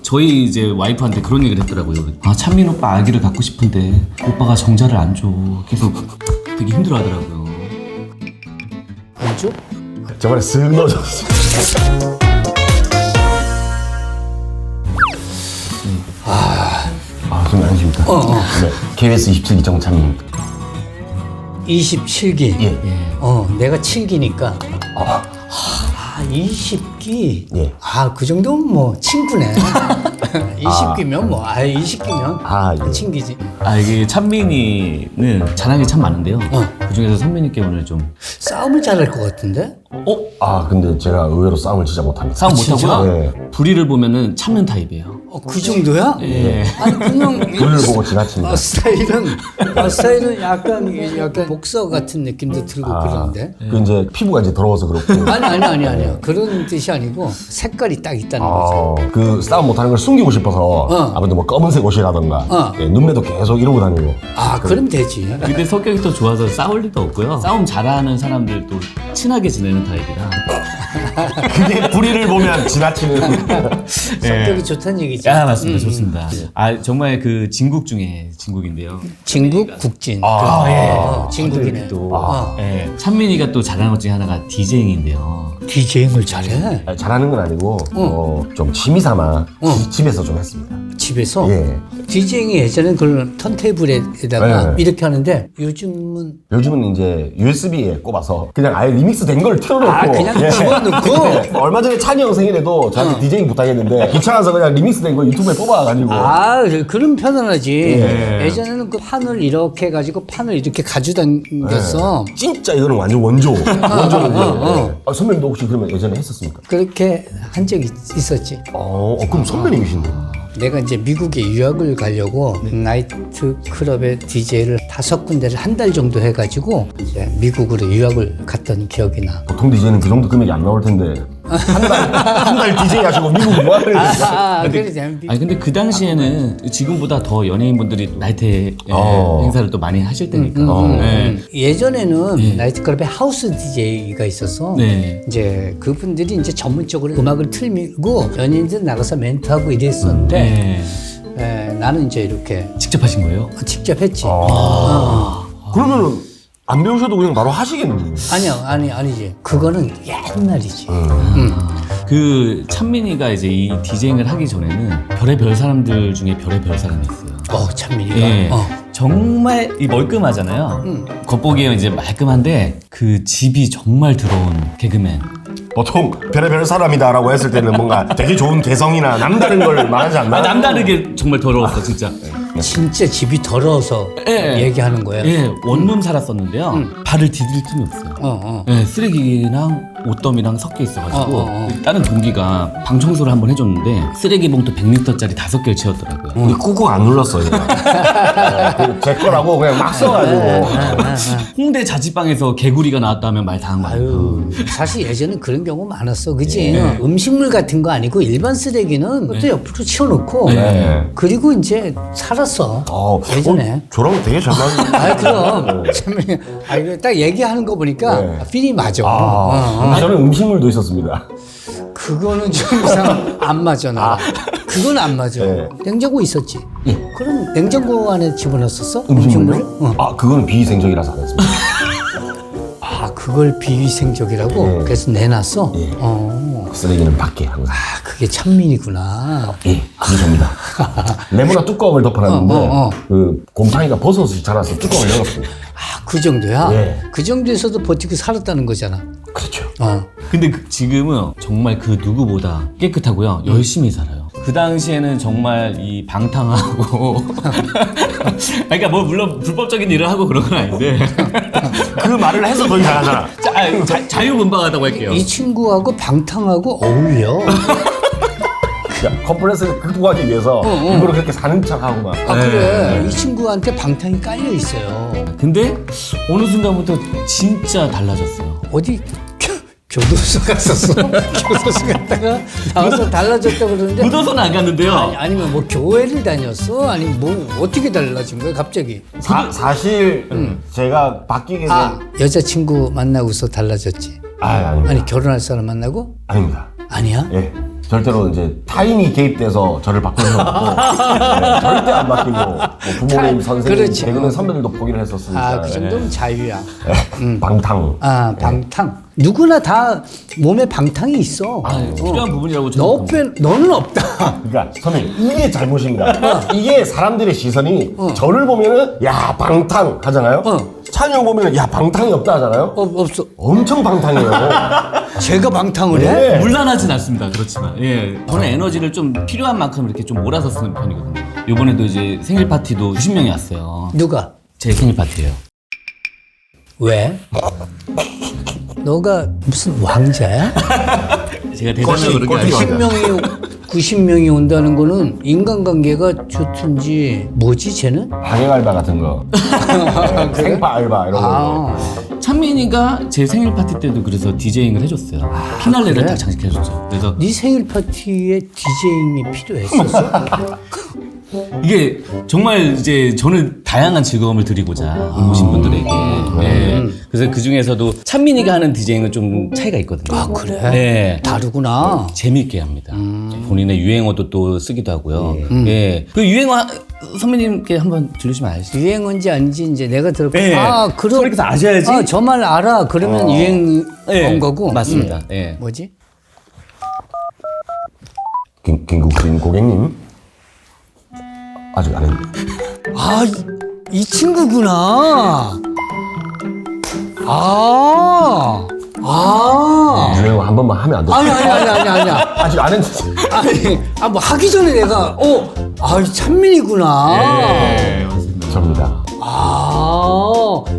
저희 이제 와이프한테 그런 얘기를 했더라고요. 아, 찬민 오빠 아기를 갖고 싶은데 오빠가 정자를 안 줘. 계속 되게 힘들어하더라고요. 안 줘? 저번에 쓱 넣어줬어. 선배님 안녕하십니까? 네, KBS 27기 정찬민입니다. 27기. 예. 내가 7기니까. 아, 20기? 예. 그 정도면 뭐 친구네. 20기면 뭐, 20기면 예. 친기지. 이게 찬민이는 자랑이 참 많은데요. 그 중에서 선배님께 오늘 좀 싸움을 잘할 것 같은데? 근데 제가 의외로 싸움을 진짜 못합니다. 싸움 못하고요. 네. 불의를 보면은 참는 타입이에요. 그 정도야? 예. 아니, 그냥. 불을 보고 지나칩니다. 스타일은 약간 복서 같은 느낌도 들고 그러는데? 그 이제 피부가 이제 더러워서 그렇고. 아니요. 그런 뜻이 아니고 색깔이 딱 있다는 거죠. 그 싸움 못하는 걸 숨기고 싶어서 아무래도 뭐 검은색 옷이라던가 예, 눈매도 계속 이러고 다니고. 그럼 되지. 근데 성격이 또 좋아서 싸울 일도 없고요. 싸움 잘하는 사람들도 친하게 지내는 타입이라. 그게 불의를 보면 지나치는. 성격이 좋다는 얘기지. 맞습니다. 좋습니다. 정말 그 진국 중에 진국인데요. 진국 국진. 진국이네. 또 찬민이가 또 잘하는 것 중에 하나가 디제잉인데요. 디제잉을 잘해? 잘하는 건 아니고 좀 취미삼아 집에서 좀 했습니다. 집에서? 예. 디제잉이 예전엔 그걸 턴테이블에다가 네. 이렇게 하는데 요즘은 이제 USB에 꼽아서 그냥 아예 리믹스 된 걸 틀어놓고 그냥 집어넣고? 예. 얼마 전에 찬이 형 생일에도 저한테 디제잉 부탁했는데 귀찮아서 그냥 리믹스 된 거 유튜브에 뽑아가지고 그럼 편안하지. 예전에는 그 판을 이렇게 해가지고 판을 이렇게 가져다녔어. 진짜 이거는 완전 원조인데 선배님도 혹시 그러면 예전에 했었습니까? 그렇게 한 적이 있었지. 그럼 선배님이신데. 내가 이제 미국에 유학을 가려고 나이트 클럽의 DJ를 5군데를 한 달 정도 해가지고 이제 미국으로 유학을 갔던 기억이 나. 보통 DJ는 그 정도 금액이 안 나올 텐데 한 달 DJ 하시고 미국 뭐 하는 근데 그 당시에는 지금보다 더 연예인분들이 나이트 행사를 또 많이 하실 때니까. 예전에는 나이트클럽에 하우스 DJ가 있어서 이제 그분들이 이제 전문적으로 음악을 틀고 연예인들 나가서 멘트하고 이랬었는데 나는 이제 이렇게 직접 하신 거예요? 직접 했지. 그러면은 안 배우셔도 그냥 바로 하시겠네. 아니지. 그거는 옛날이지. 그 찬민이가 이제 이 디제잉을 하기 전에는 별의별 사람들 중에 별의별 사람이었어요. 찬민이가. 정말 이 멀끔하잖아요. 겉보기에 이제 말끔한데 그 집이 정말 더러운 개그맨. 보통 별의별 사람이다라고 했을 때는 뭔가 되게 좋은 개성이나 남다른 걸 말하지 않나? 남다르게 정말 더러웠어 진짜. 진짜 집이 더러워서 얘기하는 거야. 원룸 살았었는데요. 발을 디딜 틈이 없어요. 쓰레기랑 옷더미랑 섞여 있어가지고 다른 동기가 방 청소를 한번 해줬는데 쓰레기 봉투 100리터짜리 5개를 채웠더라고요. 꾹꾹 안 눌렀어 제 거라고 그냥 막 써가지고. 홍대 자취방에서 개구리가 나왔다면 말 다 한 거예요. 사실 예전엔 그런 경우 많았어, 그치? 음식물 같은 거 아니고 일반 쓰레기는 또 옆으로 치워놓고 그리고 이제 살았어. 예전에. 저랑 되게 잘 맞는. 그럼. 이거 딱 얘기하는 거 보니까 필이 맞아. 저는 음식물도 있었습니다. 그거는 좀 이상 안 맞아, 나. 그건 안 맞아. 냉장고 있었지? 그럼 냉장고 안에 집어넣었었어? 음식물을? 그거는 비위생적이라서 안 했습니다. 그걸 비위생적이라고? 그래서 내놨어? 쓰레기는 밖에 항상. 그게 찬민이구나. 그게 접니다. 레모나 뚜껑을 덮어놨는데 그 곰탕이가 버섯이 자라서 뚜껑을 열었습니다. 그 정도야? 그 정도에서도 버티고 살았다는 거잖아. 그렇죠. 근데 지금은 정말 그 누구보다 깨끗하고요. 열심히 살아요. 그 당시에는 정말 이 방탕하고 그러니까 뭐 물론 불법적인 일을 하고 그런 건 아닌데 그 말을 해서 더 이상하잖아. 자유분방하다고 할게요. 이 친구하고 방탕하고 어울려. 컴플렉스를 극복하기 위해서 일부러 그렇게 사는 척하고 막. 그래. 이 친구한테 방탕이 깔려 있어요. 근데 어느 순간부터 진짜 달라졌어요. 어디 교도소 갔었어? 교도소 갔다가 나와서 달라졌다고 그러는데 교도소는 안 갔는데요. 아니면 뭐 교회를 다녔어? 아니 뭐 어떻게 달라진 거야 갑자기? 사실 제가 바뀌게 된 여자친구 만나고서 달라졌지? 아닙니다. 아니 결혼할 사람 만나고? 아닙니다. 아니야? 예. 절대로 이제 타인이 개입돼서 저를 바꾸는 건 없고 네, 절대 안 바뀌고 뭐 부모님, 선생님, 그렇지. 개그맨 선배들도 포기를 했었으니까. 그 정도면 자유야. 방탕. 방탕. 누구나 다 몸에 방탕이 있어. 필요한 부분이라고 저는 너는 없다. 그러니까 선생님 이게 잘못입니다. 이게 사람들의 시선이 저를 보면은 야 방탕 하잖아요. 찬이 형 보면은 야 방탕이 없다 하잖아요. 없어. 엄청 방탕해요. 제가 방탕을 해? 네. 물란하진 않습니다. 그렇지만 저는 에너지를 좀 필요한 만큼 이렇게 좀 몰아서 쓰는 편이거든요. 이번에도 이제 생일 파티도 90명이 왔어요. 누가? 제 생일 파티예요. 왜? 너가 무슨 왕자야? 제가 대단하고 그런 게 거시. 아니고 90명이 온다는 거는 인간관계가 좋든지 뭐지 쟤는? 방행 알바 같은 거. 네, 생파 알바 이런 거. 찬민이가 제 생일 파티 때도 그래서 디제잉을 해줬어요. 피날레를 그래? 딱 장식해줬죠. 그래서 네 생일 파티에 디제잉이 필요했었어? 이게 정말 이제 저는 다양한 즐거움을 드리고자 오신 분들에게. 그래서 그 중에서도 찬민이가 하는 디제잉은 좀 차이가 있거든요. 아 그래? 네. 다르구나. 재미있게 합니다. 본인의 유행어도 또 쓰기도 하고요. 예. 그 유행어 선배님께 한번 들으시면 아시죠? 유행어인지 아닌지 이제 내가 들었고 네. 그럼 선배님께서 아셔야지. 저 말 알아. 그러면 유행 온 거고. 맞습니다. 예. 뭐지? 김국진 고객님 아직 안 했는데. 이 친구구나. 유행어 한 번만 하면 안 돼? 아니야. 아직 안 했는데. 뭐 하기 전에 내가 찬민이구나. 네, 맞습니다. 접니다.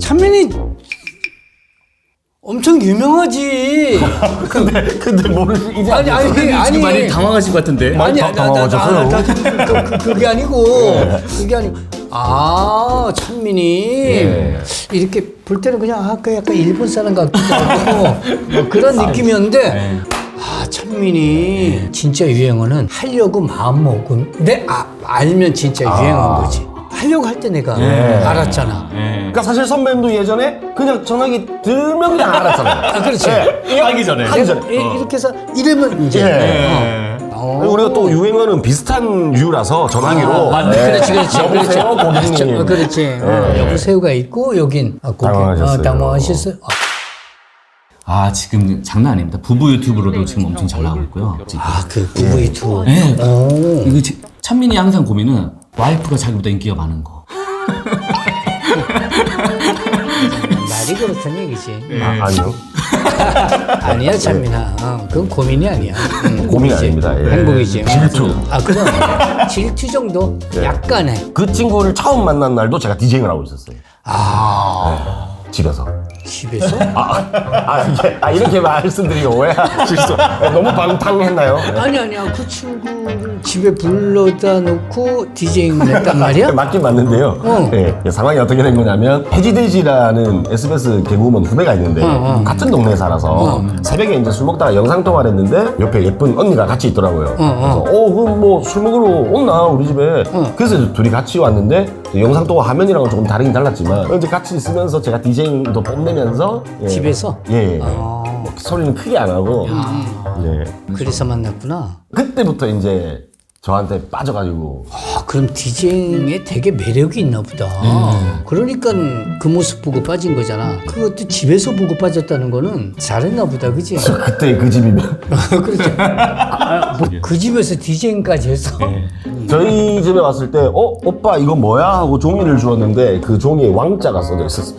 찬민이 엄청 유명하지. 근데 모르시 이제 지금 많이 당황하신 것 같은데. 많이 당황하셨어요. 그게 아니고 찬민이 이렇게 볼 때는 그냥 그 약간 일본 사람 같기도 하고 뭐 그런 느낌이었는데 찬민이 진짜 유행어는 하려고 마음 먹은데 알면 진짜 유행어인 거지. 하려고 할 때 내가 알았잖아. 그러니까 사실 선배님도 예전에 그냥 전화기 들면 그냥 알았잖아요. 그렇지. 하기 전에. 하기 전에. 이렇게 해서 이러면 이제 우리가 또 유행어는 비슷한 류라서 전화기로. 그렇지. 여보세요, 고객님. 그렇지. 여보세요가 있고 여긴 당황하셨어요. 당황하셨어요. 지금 장난 아닙니다. 부부 유튜브로도 지금 엄청 잘 나가고 있고요. 지금. 그 부부 유튜브. 네. 이거 찬민이 항상 고민은 와이프가 자기보다 인기가 많은 거. 말이 그렇다는 얘기지. 아니요. 아니야 찬민아. 그건 고민이 아니야. 고민 행복이지. 아닙니다. 예. 행복이지. 질투. 그럼 질투 정도? 약간의. 그 친구를 처음 만난 날도 제가 디제잉을 하고 있었어요. 집에서. 집에서? 이렇게 말씀드리기 오해하 실수. 너무 방탕했나요? 아니야. 그 친구를 집에 불러다 놓고 디제잉을 했단 말이야? 맞긴 맞는데요. 예, 상황이 어떻게 된 거냐면 해지돼지라는 SBS 개그우먼 후배가 있는데 같은 동네에 살아서 새벽에 이제 술 먹다가 영상 통화를 했는데 옆에 예쁜 언니가 같이 있더라고요. 그래서 그럼 뭐 술 먹으러 온나 우리 집에. 그래서 이제 둘이 같이 왔는데 영상 통화 화면이랑은 조금 다르긴 달랐지만 이제 같이 있으면서 제가 디제잉도 뽐내면서 집에서? 뭐 소리는 크게 안 하고 그래서 만났구나. 그때부터 이제 저한테 빠져가지고 그럼 디제잉에 되게 매력이 있나 보다. 그러니까 그 모습 보고 빠진 거잖아. 그것도 집에서 보고 빠졌다는 거는 잘했나 보다, 그지? 그때 그 집이면 그렇죠. 그 집에서 디제잉까지 했어? 저희 집에 왔을 때 오빠 이거 뭐야? 하고 종이를 주었는데 그 종이에 왕자가 써져 있었어요.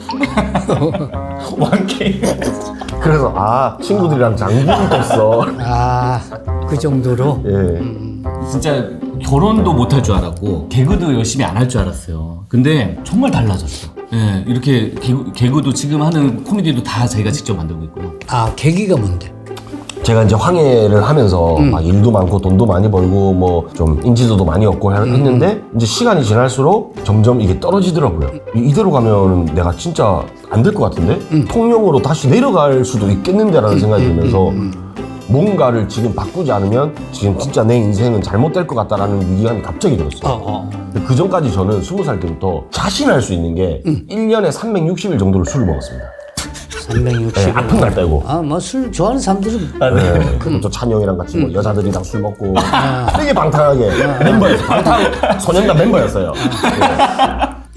왕케이. 그래서 친구들이랑 장구를 떴어. 그 정도로? 진짜 결혼도 못할 줄 알았고 개그도 열심히 안 할 줄 알았어요. 근데 정말 달라졌어. 예, 이렇게 개그도 지금 하는 코미디도 다 저희가 직접 만들고 있고요. 계기가 뭔데? 제가 이제 황해를 하면서 막 일도 많고 돈도 많이 벌고 뭐 좀 인지도도 많이 얻고 했는데 이제 시간이 지날수록 점점 이게 떨어지더라고요. 이대로 가면 내가 진짜 안 될 것 같은데? 통영으로 다시 내려갈 수도 있겠는데라는 생각이 들면서 뭔가를 지금 바꾸지 않으면 지금 진짜 내 인생은 잘못될 것 같다라는 위기감이 갑자기 들었어요. 그 전까지 저는 20살 때부터 자신할 수 있는 게 1년에 360일 정도를 술을 먹었습니다. 360. 네, 아픈 날 빼고. 뭐 술 좋아하는 사람들은 네. 그리고 또 찬영이랑 같이 뭐 여자들이랑 술 먹고 되게 방탕하게 멤버였어요. 방탕 소년단 멤버였어요.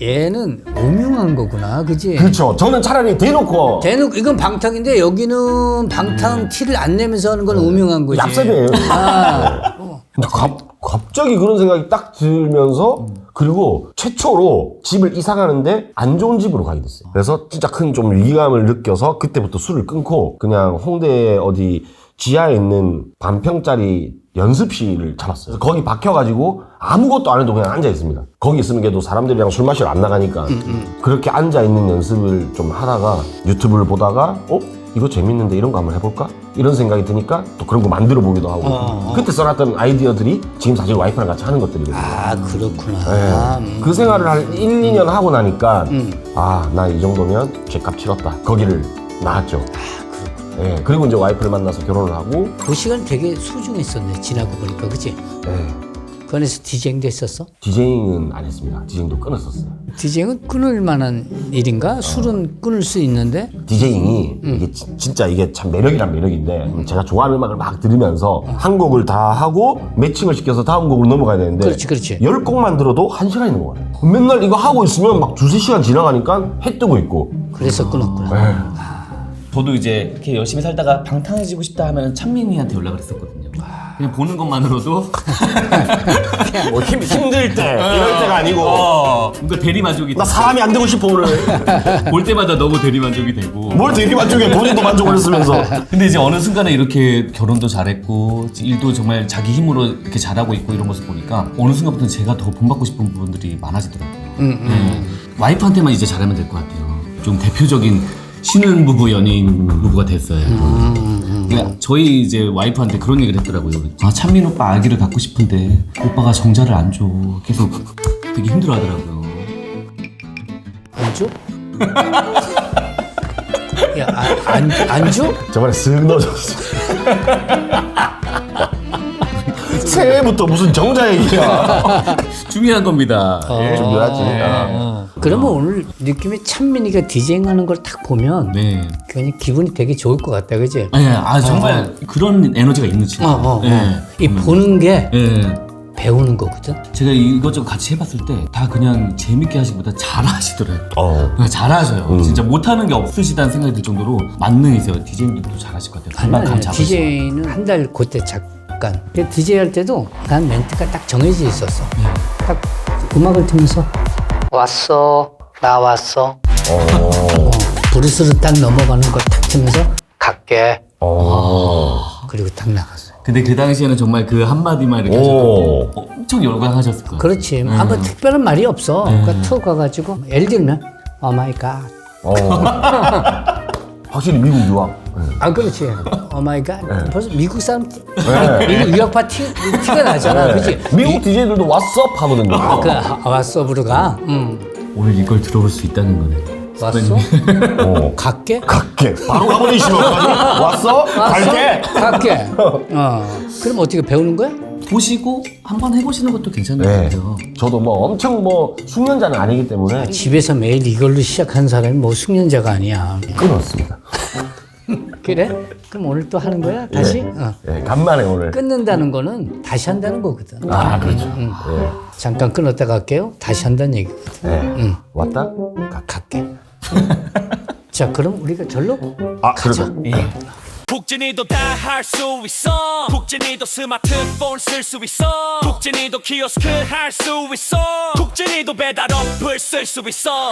얘는 오명한 거구나, 그지? 그렇죠. 저는 차라리 대놓고 대놓고 이건 방탕인데 여기는 방탕 티를 안 내면서 하는 건 오명한 거지. 얍셉이에요. 아, 근데 갑자기 그런 생각이 딱 들면서 그리고 최초로 집을 이사 가는데 안 좋은 집으로 가게 됐어요. 그래서 진짜 큰 좀 위기감을 느껴서 그때부터 술을 끊고 그냥 홍대 어디 지하에 있는 반평짜리 연습실을 잡았어요. 거기 박혀가지고 아무것도 안 해도 그냥 앉아 있습니다. 거기 있으면 걔도 사람들이랑 술 마시러 안 나가니까 그렇게 앉아 있는 연습을 좀 하다가 유튜브를 보다가 이거 재밌는데 이런 거 한번 해볼까? 이런 생각이 드니까 또 그런 거 만들어 보기도 하고 그때 써놨던 아이디어들이 지금 사실 와이프랑 같이 하는 것들이거든요. 아 그렇구나. 네. 그 생활을 한 1, 2년 하고 나니까 나 이 정도면 죗값 치렀다. 거기를 나왔죠. 네. 그리고 이제 와이프를 만나서 결혼을 하고 그 시간 되게 소중했었네. 지나고 보니까, 그치? 네. 그 안에서 디제잉도 했었어? 디제잉은 안 했습니다. 디제잉도 끊었었어요. 디제잉은 끊을 만한 일인가? 술은 끊을 수 있는데? 디제잉이 이게 진짜 이게 참 매력이란 매력인데 제가 좋아하는 음악을 막 들으면서 한 곡을 다 하고 매칭을 시켜서 다음 곡으로 넘어가야 되는데 그렇지. 10곡만 들어도 1시간이 넘어가요. 맨날 이거 하고 있으면 막 2-3시간 지나가니까 해 뜨고 있고 그래서 끊었구나. 저도 이제 이렇게 열심히 살다가 방탕해지고 싶다 하면 찬민이한테 연락을 했었거든요. 그냥 보는 것만으로도 뭐 힘들 때 이럴 때가 아니고 그러니까 대리만족이 나 사람이 안 되고 싶어 오늘. 볼 때마다 너무 대리만족이 되고 뭘 되게 만족해. 본인도 만족을 했으면서. 근데 이제 어느 순간에 이렇게 결혼도 잘했고 일도 정말 자기 힘으로 이렇게 잘하고 있고 이런 모습 보니까 어느 순간부터 제가 더 본받고 싶은 부분들이 많아지더라고요. 네. 와이프한테만 이제 잘하면 될 것 같아요. 좀 대표적인 신혼부부 연예인 부부가 됐어요. 그러니까 저희 이제 와이프한테 그런 얘기를 했더라고요. 찬민 오빠 아기를 갖고 싶은데 오빠가 정자를 안 줘. 계속 되게 힘들어하더라고요. 안 줘? 야, 안 줘? 저번에 쓱 넣어줬어. 새해부터 무슨 정자 얘기야. 중요한 겁니다. 중요하지. 그러면 오늘 느낌이 찬민이가 디제잉하는 걸 딱 보면 네. 그냥 기분이 되게 좋을 것 같다, 그지? 정말 그런 에너지가 있는 친구. 이 보는 게 네. 배우는 거거든. 제가 이것저것 같이 해봤을 때 다 그냥 재밌게 하시기보다 잘하시더라고요. 그냥 잘하셔요. 진짜 못하는 게 없으시다는 생각이 들 정도로 만능이세요. 디제잉도 또 잘하실 것 같아요. 아니, DJ는 한 달 그때 잠깐. DJ 할 때도 난 멘트가 딱 정해져 있었어. 딱 음악을 틀면서 왔어, 나 왔어. 브루스로 딱 넘어가는 거 딱 틀면서 갈게. 그리고 딱 나갔어. 근데 그 당시에는 정말 그 한마디만 이렇게 하셔도 엄청 열광하셨을 거예요. 그렇지. 아무 특별한 말이 없어. 그러니까 툭 가가지고 예를 들면 오 마이 갓. 확실히 미국 유학. 아 그렇지. 오 마이 갓. 벌써 미국 사람 미국 유학파 티가 나잖아. 그렇지. 미국 DJ들도 왓썹 하거든요. 왓썹으로가. 오늘 이걸 들어볼 수 있다는 거네. 왔어? 갈게? 갈게. 바로 가버리시면 왔어? 갈게. 갈게. 그럼 어떻게 배우는 거야? 보시고 한번 해보시는 것도 괜찮은 것 네. 같아요. 저도 뭐 엄청 뭐 숙련자는 아니기 때문에 집에서 매일 이걸로 시작한 사람이 뭐 숙련자가 아니야. 끊었습니다. 그래? 그럼 오늘 또 하는 거야? 다시? 네, 간만에 오늘. 끊는다는 거는 다시 한다는 거거든. 그렇죠. 잠깐 끊었다 갈게요. 다시 한다는 얘기거든. 네. 왔다? 갈게. 자, 그럼 우리가 절로 가자. 그렇죠. 국진이도 다 할 수 있어. 국진이도 스마트폰 쓸 수 있어. 국진이도 키오스크 할 수 있어. 국진이도 배달 어플 쓸 수 있어.